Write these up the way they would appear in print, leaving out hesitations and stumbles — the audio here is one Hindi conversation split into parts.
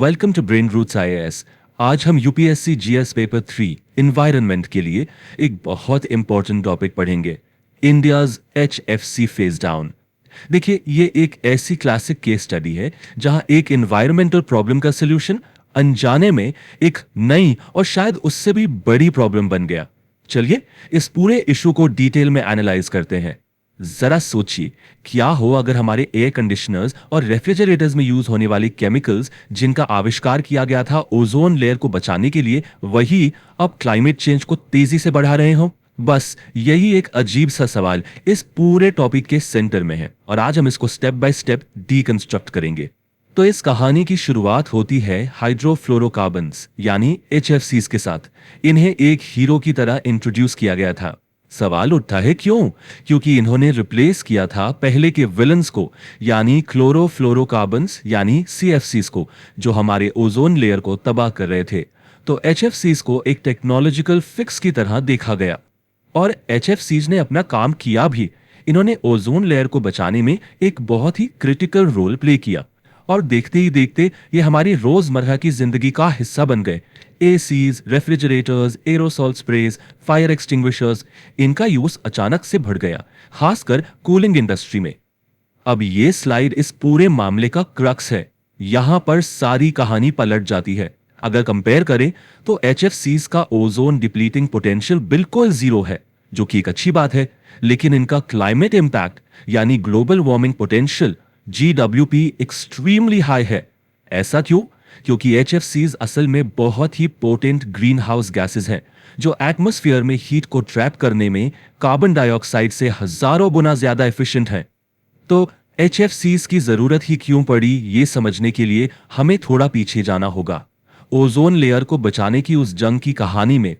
Welcome to Brain Roots IAS. आज हम यूपीएससी जीएस पेपर 3 इन्वायरमेंट के लिए एक बहुत इंपॉर्टेंट टॉपिक पढ़ेंगे, इंडियाज एचएफसी फेज डाउन। देखिए, ये एक ऐसी क्लासिक केस स्टडी है जहां एक इन्वायरमेंटल प्रॉब्लम का सोल्यूशन अनजाने में एक नई और शायद उससे भी बड़ी प्रॉब्लम बन गया। चलिए इस पूरे इशू को डिटेल में एनालाइज करते हैं। जरा सोचिए, क्या हो अगर हमारे एयर कंडीशनर्स और रेफ्रिजरेटर्स में यूज होने वाली केमिकल्स जिनका आविष्कार किया गया था ओजोन लेयर को बचाने के लिए, वही अब क्लाइमेट चेंज को तेजी से बढ़ा रहे हो। बस यही एक अजीब सा सवाल इस पूरे टॉपिक के सेंटर में है और आज हम इसको स्टेप बाय स्टेप डीकंस्ट्रक्ट करेंगे। तो इस कहानी की शुरुआत होती है हाइड्रोफ्लोरोकार्बन्स यानी एचएफसीज के साथ। इन्हें एक हीरो की तरह इंट्रोड्यूस किया गया था। सवाल उठता है क्यों? क्योंकि इन्होंने रिप्लेस किया था पहले के विलन्स को, यानी क्लोरोफ्लोरोकार्बन्स यानी सीएफसीज को, जो हमारे ओजोन लेयर को तबाह कर रहे थे। तो एचएफसीज को एक टेक्नोलॉजिकल फिक्स की तरह देखा गया और एचएफसीज ने अपना काम किया भी। इन्होंने ओजोन लेयर को बचाने में एक बहुत ही क्रिटिकल रोल प्ले किया और देखते ही देखते ये हमारी रोजमर्रा की जिंदगी का हिस्सा बन गए। ACs, refrigerators, aerosol sprays, fire extinguishers, इनका यूज अचानक से बढ़ गया, खासकर कूलिंग इंडस्ट्री में। अब ये स्लाइड इस पूरे मामले का क्रक्स है। यहां पर सारी कहानी पलट जाती है। अगर कंपेयर करें तो एचएफसीज का ओजोन डिप्लीटिंग पोटेंशियल बिल्कुल जीरो है, जो कि एक अच्छी बात है, लेकिन इनका क्लाइमेट इंपैक्ट यानी global warming potential GWP extremely high है। ऐसा क्यों? क्योंकि एचएफसीज असल में बहुत ही पोटेंट ग्रीन हाउस गैसेज हैं, जो एटमॉस्फेयर में हीट को ट्रैप करने में कार्बन डाइऑक्साइड से हजारों गुना ज्यादा एफिशिएंट हैं। तो एचएफसीज की जरूरत ही क्यों पड़ी, ये समझने के लिए हमें थोड़ा पीछे जाना होगा। ओजोन लेयर को बचाने की उस जंग की कहानी में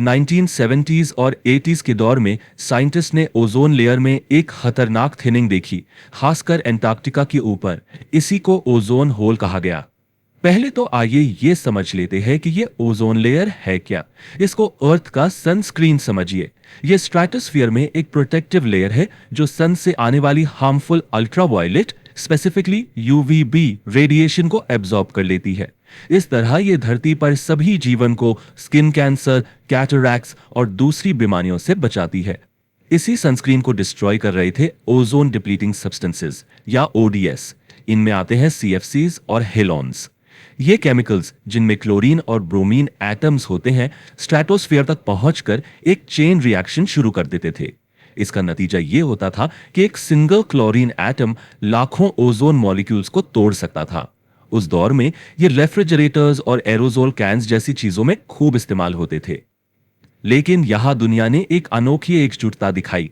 1970s और 80s के दौर में साइंटिस्ट ने ओजोन लेयर में एक खतरनाक थिनिंग देखी, खासकर एंटार्क्टिका के ऊपर। इसी को ओजोन होल कहा गया। पहले तो आइए ये समझ लेते हैं कि ये ओजोन लेयर है क्या। इसको अर्थ का सनस्क्रीन समझिए। ये स्ट्रेटोस्फीयर में एक प्रोटेक्टिव लेयर है जो सन से आने वाली harmful ultraviolet, specifically UVB radiation को एब्जॉर्ब कर लेती है। इस तरह ये धरती पर सभी जीवन को स्किन कैंसर, कैटरैक्ट्स और दूसरी बीमारियों से बचाती है। इसी सनस्क्रीन को डिस्ट्रॉय कर रहे थे ओजोन डिप्लीटिंग सब्सटेंसेस या ओडीएस। इनमें आते हैं सीएफसीज और हेलोन्स। ये केमिकल्स, जिनमें क्लोरीन और ब्रोमीन एटम्स होते हैं, स्ट्रेटोस्फीयर तक पहुंचकर एक चेन रिएक्शन शुरू कर देते थे। इसका नतीजा ये होता था कि एक सिंगल क्लोरीन एटम लाखों ओजोन मॉलिक्यूल्स को तोड़ सकता था। उस दौर में ये रेफ्रिजरेटर्स और एरोजोल कैन्स जैसी चीजों में खूब इस्तेमाल होते थे। लेकिन यहां दुनिया ने एक अनोखी एकजुटता दिखाई।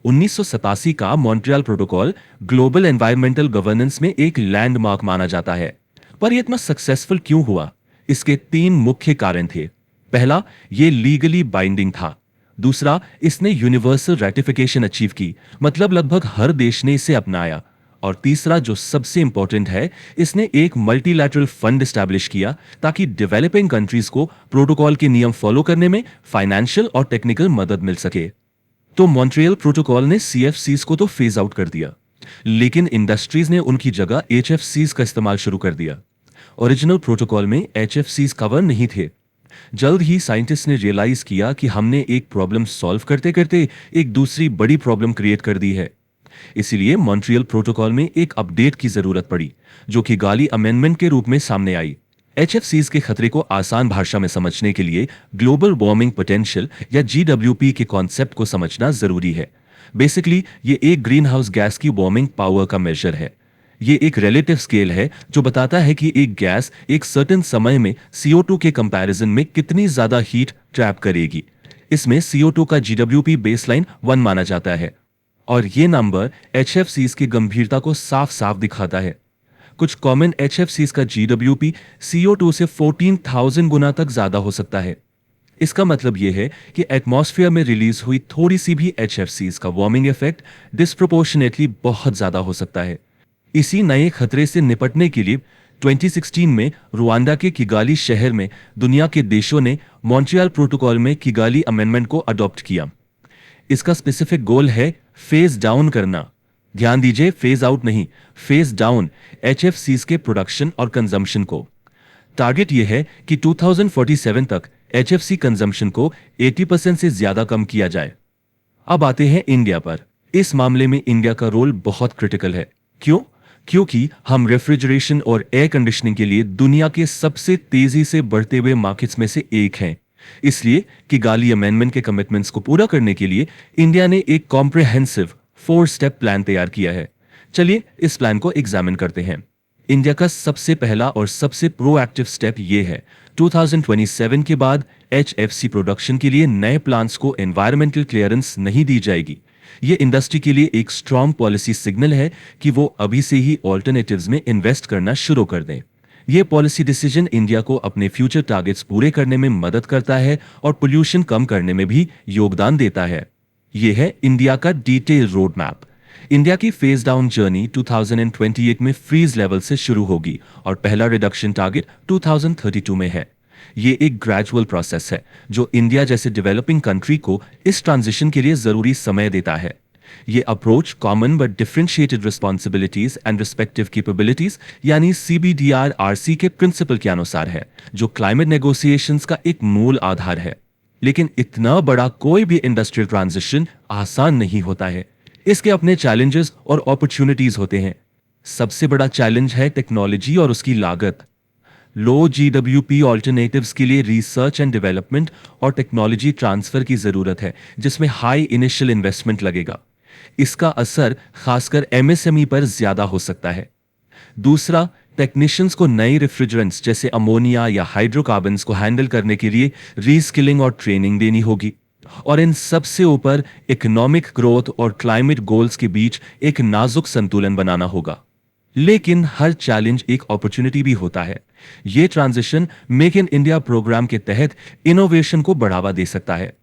1987 का Montreal protocol global environmental governance में एक लैंडमार्क माना जाता है। पर यह इतना सक्सेसफुल क्यों हुआ? इसके 3 मुख्य कारण थे। पहला, ये लीगली बाइंडिंग था। दूसरा, इसने यूनिवर्सल रेटिफिकेशन अचीव की, मतलब लगभग हर देश ने इसे अपनाया। और तीसरा, जो सबसे इंपॉर्टेंट है, इसने एक मल्टीलैटरल फंड एस्टैब्लिश किया ताकि डेवलपिंग कंट्रीज को प्रोटोकॉल के नियम फॉलो करने में फाइनेंशियल और टेक्निकल मदद मिल सके। तो मॉन्ट्रियल प्रोटोकॉल ने सीएफसीज को तो फेज आउट कर दिया, लेकिन इंडस्ट्रीज ने उनकी जगह एचएफसीज का इस्तेमाल शुरू कर दिया। ओरिजिनल प्रोटोकॉल में एचएफसीज कवर नहीं थे। जल्द ही साइंटिस्ट ने रियलाइज किया कि हमने एक प्रॉब्लम सॉल्व करते करते एक दूसरी बड़ी प्रॉब्लम क्रिएट कर दी है। इसीलिए मॉन्ट्रियल प्रोटोकॉल में एक अपडेट की जरूरत पड़ी, जो कि गाली अमेंडमेंट के रूप में सामने आई। एचएफसीज के खतरे को आसान भाषा में समझने के लिए ग्लोबल वार्मिंग पोटेंशियल या GWP के कॉन्सेप्ट को समझना जरूरी है। बेसिकली ये एक ग्रीन हाउस गैस की वार्मिंग पावर का मेजर है। ये एक रिलेटिव स्केल है जो बताता है कि एक गैस एक सर्टेन समय में CO2 के कंपैरिजन में कितनी ज्यादा हीट ट्रैप करेगी। इसमें CO2 का GWP बेसलाइन 1 माना जाता है और ये नंबर एचएफसीज की गंभीरता को साफ साफ दिखाता है। कुछ कॉमन एचएफसीज का GWP CO2 से 14,000 गुना तक ज्यादा हो सकता है। इसका मतलब यह है कि एटमॉस्फेयर में रिलीज हुई थोड़ी सी भी एचएफसीज का वार्मिंग इफेक्ट डिस्प्रोपोर्शनेटली बहुत ज्यादा हो सकता है। इसी नए खतरे से निपटने के लिए 2016 में रुवांडा के किगाली शहर में दुनिया के देशों ने मॉन्ट्रियल प्रोटोकॉल में किगाली अमेंडमेंट को अडॉप्ट किया। इसका स्पेसिफिक गोल है फेज डाउन करना। ध्यान दीजिए, फेज आउट नहीं, फेज डाउन एचएफसीज के प्रोडक्शन और कंजम्पशन को। टारगेट ये है कि 2047 तक एचएफसी कंजम्पशन को 80% से ज्यादा कम किया जाए। अब आते हैं इंडिया पर। इस मामले में इंडिया का रोल बहुत क्रिटिकल है। क्यों? क्योंकि हम रेफ्रिजरेशन और एयर कंडीशनिंग के लिए दुनिया के सबसे तेजी से बढ़ते हुए मार्केट्स में से एक हैं। इसलिए कि गाली अमेंडमेंट के कमिटमेंट्स को पूरा करने के लिए इंडिया ने एक कॉम्प्रिहेंसिव 4 स्टेप प्लान तैयार किया है। चलिए इस प्लान को एग्जामिन करते हैं। इंडिया का सबसे पहला और सबसे प्रोएक्टिव स्टेप ये है, 2027 के बाद एचएफसी प्रोडक्शन के लिए नए प्लांट्स को एनवायरमेंटल क्लियरेंस नहीं दी जाएगी। ये इंडस्ट्री के लिए एक स्ट्रॉन्ग पॉलिसी सिग्नल है कि वो अभी से ही ऑल्टरनेटिव्स में इन्वेस्ट करना शुरू कर दें। ये पॉलिसी डिसीजन इंडिया को अपने फ्यूचर टारगेट्स पूरे करने में मदद करता है और पोल्यूशन कम करने में भी योगदान देता है। ये है इंडिया का डिटेल रोड मैप। इंडिया की फेज डाउन जर्नी 2028 में फ्रीज लेवल से शुरू होगी और पहला रिडक्शन टारगेट 2032 में है। ये एक ग्रेजुअल प्रोसेस है जो इंडिया जैसे डेवलपिंग कंट्री को इस ट्रांजिशन के लिए जरूरी समय देता है। ये approach common but differentiated responsibilities and respective capabilities यानी CBDRRC के प्रिंसिपल के अनुसार है, जो क्लाइमेट नेगोशिएशंस का एक मूल आधार है। लेकिन इतना बड़ा कोई भी इंडस्ट्रियल ट्रांजिशन आसान नहीं होता है। इसके अपने चैलेंजेस और अपॉर्चुनिटीज होते हैं। सबसे बड़ा चैलेंज है टेक्नोलॉजी और उसकी लागत। लो GWP ऑल्टरनेटिव्स के लिए रिसर्च एंड डेवलपमेंट और टेक्नोलॉजी ट्रांसफर की जरूरत है, जिसमें हाई इनिशियल इन्वेस्टमेंट लगेगा। इसका असर खासकर MSME पर ज्यादा हो सकता है। दूसरा, टेक्नीशियंस को नई रेफ्रिजरेंट्स जैसे अमोनिया या हाइड्रोकार्बन्स को हैंडल करने के लिए रीस्किलिंग और ट्रेनिंग देनी होगी। और इन सबसे ऊपर इकोनॉमिक ग्रोथ और क्लाइमेट गोल्स के बीच एक नाजुक संतुलन बनाना होगा। लेकिन हर चैलेंज एक अपॉर्चुनिटी भी होता है। यह transition make in India program के तहत इनोवेशन को बढ़ावा दे सकता है।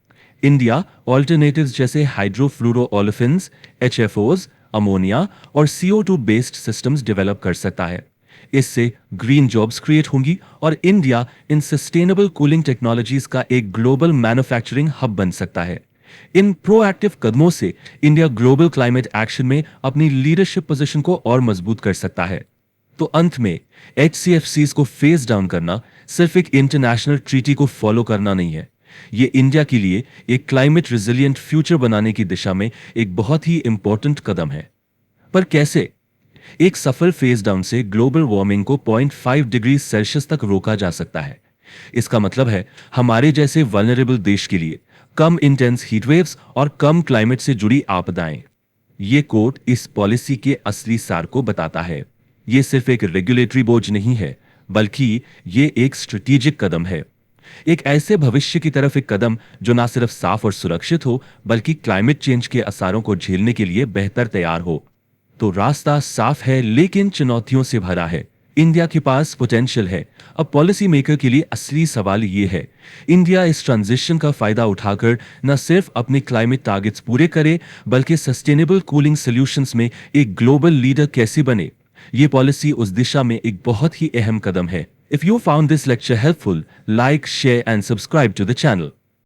इंडिया ऑल्टरनेटिव्स जैसे हाइड्रोफ्लोरोओलेफिन्स, HFOs, अमोनिया और CO2 बेस्ड सिस्टम्स डेवलप कर सकता है। इससे ग्रीन जॉब्स क्रिएट होंगी और India in sustainable cooling technologies का एक ग्लोबल मैन्युफैक्चरिंग हब बन सकता है। इन प्रोएक्टिव कदमों से इंडिया ग्लोबल क्लाइमेट एक्शन में अपनी लीडरशिप पोजीशन को और मजबूत कर सकता है। तो अंत में HCFCs को फेज डाउन करना सिर्फ एक इंटरनेशनल ट्रीटी को फॉलो करना नहीं है। ये इंडिया के लिए एक क्लाइमेट रिजिलियंट फ्यूचर बनाने की दिशा में एक बहुत ही इंपॉर्टेंट कदम है। पर कैसे? एक सफल फेज डाउन से ग्लोबल वार्मिंग को 0.5 डिग्री सेल्सियस तक रोका जा सकता है। इसका मतलब है हमारे जैसे वल्नरेबल देश के लिए कम इंटेंस हीटवेव्स और कम क्लाइमेट से जुड़ी आपदाएं। ये कोट इस पॉलिसी के असली सार को बताता है। ये सिर्फ एक रेगुलेटरी बोझ नहीं है, बल्कि ये एक स्ट्रेटेजिक कदम है। एक ऐसे भविष्य की तरफ एक कदम जो ना सिर्फ साफ और सुरक्षित हो, बल्कि क्लाइमेट चेंज के असरों को झेलने के लिए बेहतर तैयार हो। तो रास्ता साफ है, लेकिन चुनौतियों से भरा है। इंडिया के पास पोटेंशियल है। अब पॉलिसी मेकर के लिए असली सवाल ये है, इंडिया इस ट्रांजिशन का फायदा उठाकर न सिर्फ अपने क्लाइमेट टारगेट्स पूरे करे, बल्कि सस्टेनेबल कूलिंग सॉल्यूशंस में एक ग्लोबल लीडर कैसे बने। ये पॉलिसी उस दिशा में एक बहुत ही अहम कदम है। If you found this lecture helpful, like, share and subscribe to the channel.